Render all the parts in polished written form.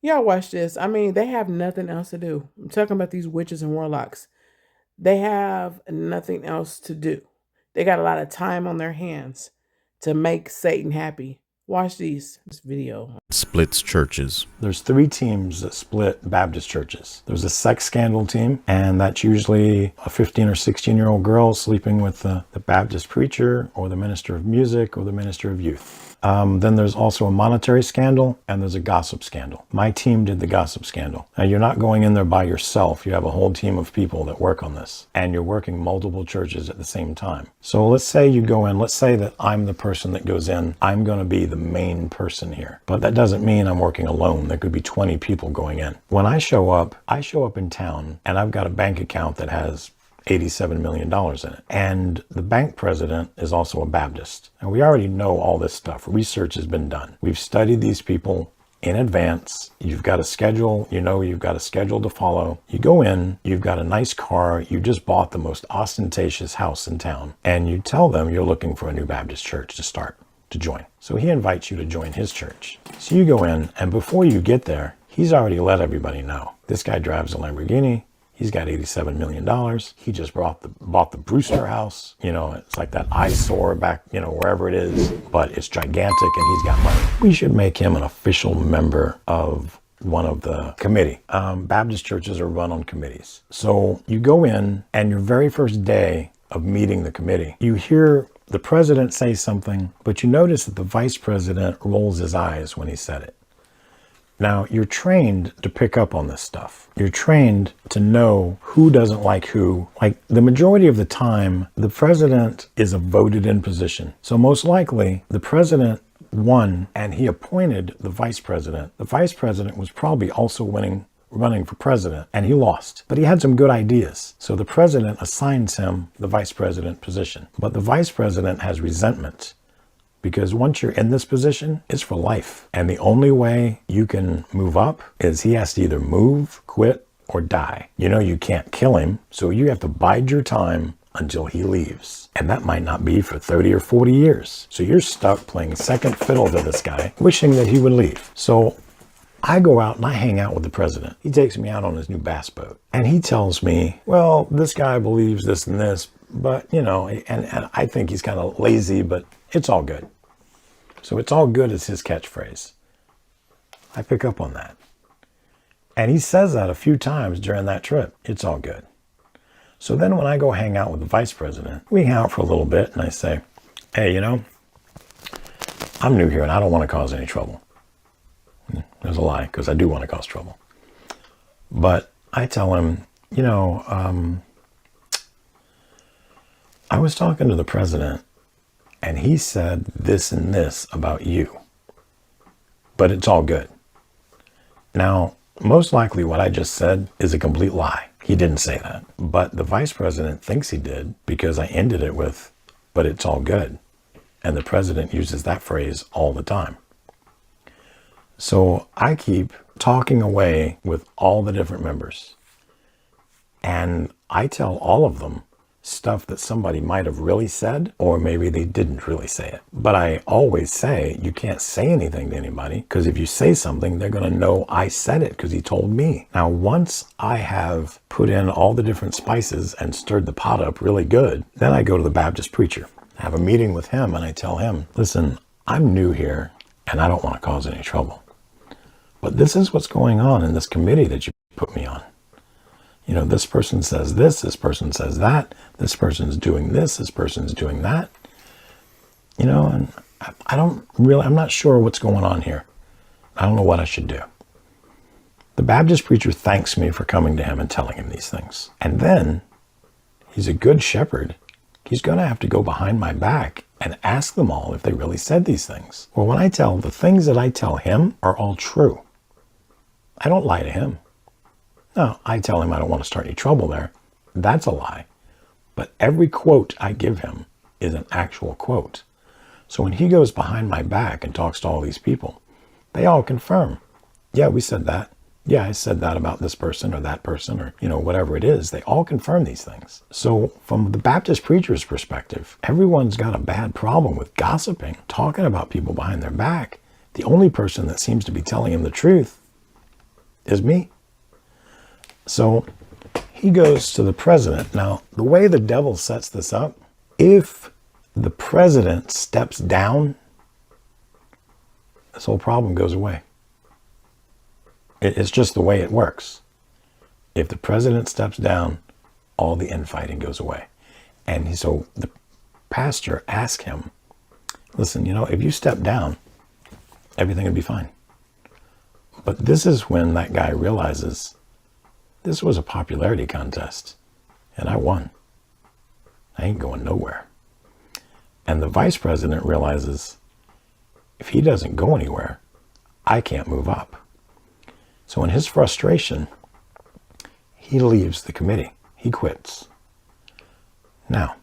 Y'all watch this. I mean, they have nothing else to do. I'm talking about these witches and warlocks. They have nothing else to do. They got a lot of time on their hands to make Satan happy. Watch this video. Splits churches. There's three teams that split Baptist churches. There's a sex scandal team, and that's usually a 15 or 16-year-old girl sleeping with the Baptist preacher or the minister of music or the minister of youth. Then there's also a monetary scandal, and there's a gossip scandal. My team did the gossip scandal. Now, you're not going in there by yourself. You have a whole team of people that work on this, and you're working multiple churches at the same time. So let's say you go in, let's say that I'm the person that goes in. I'm going to be the main person here, but that doesn't mean I'm working alone. There could be 20 people going in. When I show up in town, and I've got a bank account that has $87 million in it. And the bank president is also a Baptist. And we already know all this stuff. Research has been done. We've studied these people in advance. You've got a schedule, you've got a schedule to follow. You go in, you've got a nice car, you just bought the most ostentatious house in town, and you tell them you're looking for a new Baptist church to join. So he invites you to join his church. So you go in, and before you get there, he's already let everybody know. This guy drives a Lamborghini. He's got $87 million. He just bought the Brewster house. It's like that eyesore back, wherever it is, but it's gigantic and he's got money. We should make him an official member of one of the committee. Baptist churches are run on committees. So you go in, and your very first day of meeting the committee, you hear the president say something, but you notice that the vice president rolls his eyes when he said it. Now, you're trained to pick up on this stuff. You're trained to know who doesn't like who. Like, the majority of the time, the president is a voted in position. So most likely, the president won and he appointed the vice president. The vice president was probably also running for president, and he lost. But he had some good ideas. So the president assigns him the vice president position. But the vice president has resentment, because once you're in this position, it's for life. And the only way you can move up is he has to either move, quit, or die. You can't kill him, so you have to bide your time until he leaves. And that might not be for 30 or 40 years. So you're stuck playing second fiddle to this guy, wishing that he would leave. So I go out and I hang out with the president. He takes me out on his new bass boat. And he tells me, well, this guy believes this and this, but, and I think he's kind of lazy, but it's all good. So it's all good is his catchphrase. I pick up on that. And he says that a few times during that trip. It's all good. So then when I go hang out with the vice president, we hang out for a little bit and I say, hey, I'm new here and I don't want to cause any trouble. There's a lie, because I do want to cause trouble. But I tell him, I was talking to the president and he said this and this about you, but it's all good. Now, most likely what I just said is a complete lie. He didn't say that, but the vice president thinks he did, because I ended it with, but it's all good. And the president uses that phrase all the time. So I keep talking away with all the different members, and I tell all of them stuff that somebody might have really said, or maybe they didn't really say it. But I always say, you can't say anything to anybody, because if you say something, they're going to know I said it because he told me. Now, once I have put in all the different spices and stirred the pot up really good, then I go to the Baptist preacher, have a meeting with him, and I tell him, listen, I'm new here and I don't want to cause any trouble. But this is what's going on in this committee that you put me on. This person says this person says that, this person's doing this person's doing that. And I'm not sure what's going on here. I don't know what I should do. The Baptist preacher thanks me for coming to him and telling him these things. And then, he's a good shepherd. He's going to have to go behind my back and ask them all if they really said these things. Well, the things that I tell him are all true. I don't lie to him. No, I tell him I don't want to start any trouble there. That's a lie. But every quote I give him is an actual quote. So when he goes behind my back and talks to all these people, they all confirm. Yeah, we said that. Yeah, I said that about this person or that person or, whatever it is. They all confirm these things. So from the Baptist preacher's perspective, everyone's got a bad problem with gossiping, talking about people behind their back. The only person that seems to be telling him the truth is me. So he goes to the president. Now, the way the devil sets this up, if the president steps down, this whole problem goes away. It's just the way it works. If the president steps down, all the infighting goes away. And so the pastor asked him, listen, if you step down, everything would be fine. But this is when that guy realizes this was a popularity contest and I won. I ain't going nowhere. And the vice president realizes if he doesn't go anywhere, I can't move up. So in his frustration, he leaves the committee. He quits. Now,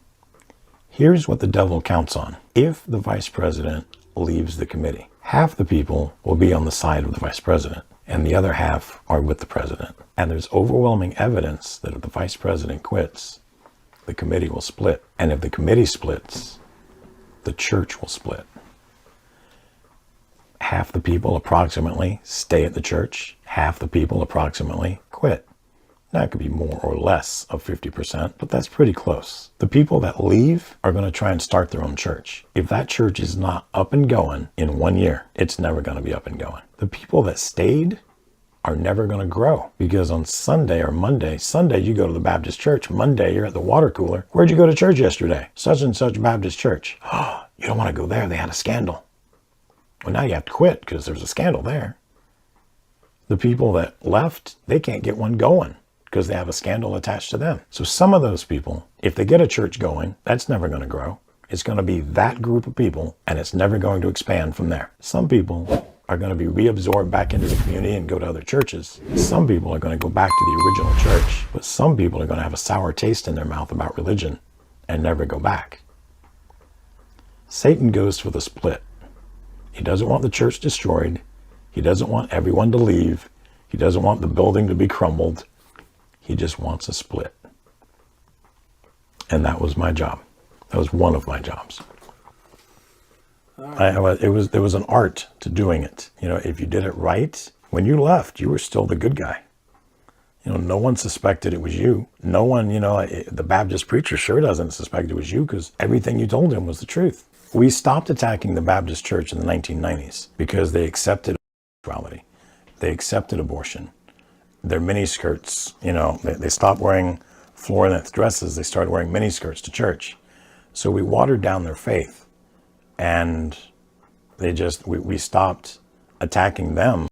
here's what the devil counts on. If the vice president leaves the committee, half the people will be on the side of the vice president, and the other half are with the president. And there's overwhelming evidence that if the vice president quits, the committee will split. And if the committee splits, the church will split. Half the people approximately stay at the church. Half the people approximately quit. Now, it could be more or less of 50%, but that's pretty close. The people that leave are going to try and start their own church. If that church is not up and going in 1 year, it's never going to be up and going. The people that stayed are never going to grow because on Sunday or Monday, Sunday you go to the Baptist church, Monday you're at the water cooler. Where'd you go to church yesterday? Such and such Baptist church. Oh, you don't want to go there. They had a scandal. Well, now you have to quit because there's a scandal there. The people that left, they can't get one going because they have a scandal attached to them. So some of those people, if they get a church going, that's never going to grow. It's going to be that group of people, and it's never going to expand from there. Some people are going to be reabsorbed back into the community and go to other churches. Some people are going to go back to the original church, but some people are going to have a sour taste in their mouth about religion and never go back. Satan goes for the split. He doesn't want the church destroyed. He doesn't want everyone to leave. He doesn't want the building to be crumbled. He just wants a split. And that was my job. That was one of my jobs. There was an art to doing it. If you did it right, when you left, you were still the good guy. No one suspected it was you. No one, the Baptist preacher sure doesn't suspect it was you because everything you told him was the truth. We stopped attacking the Baptist church in the 1990s because they accepted sexuality. They accepted abortion. Their miniskirts, they stopped wearing floor-length dresses. They started wearing miniskirts to church. So we watered down their faith. And we stopped attacking them.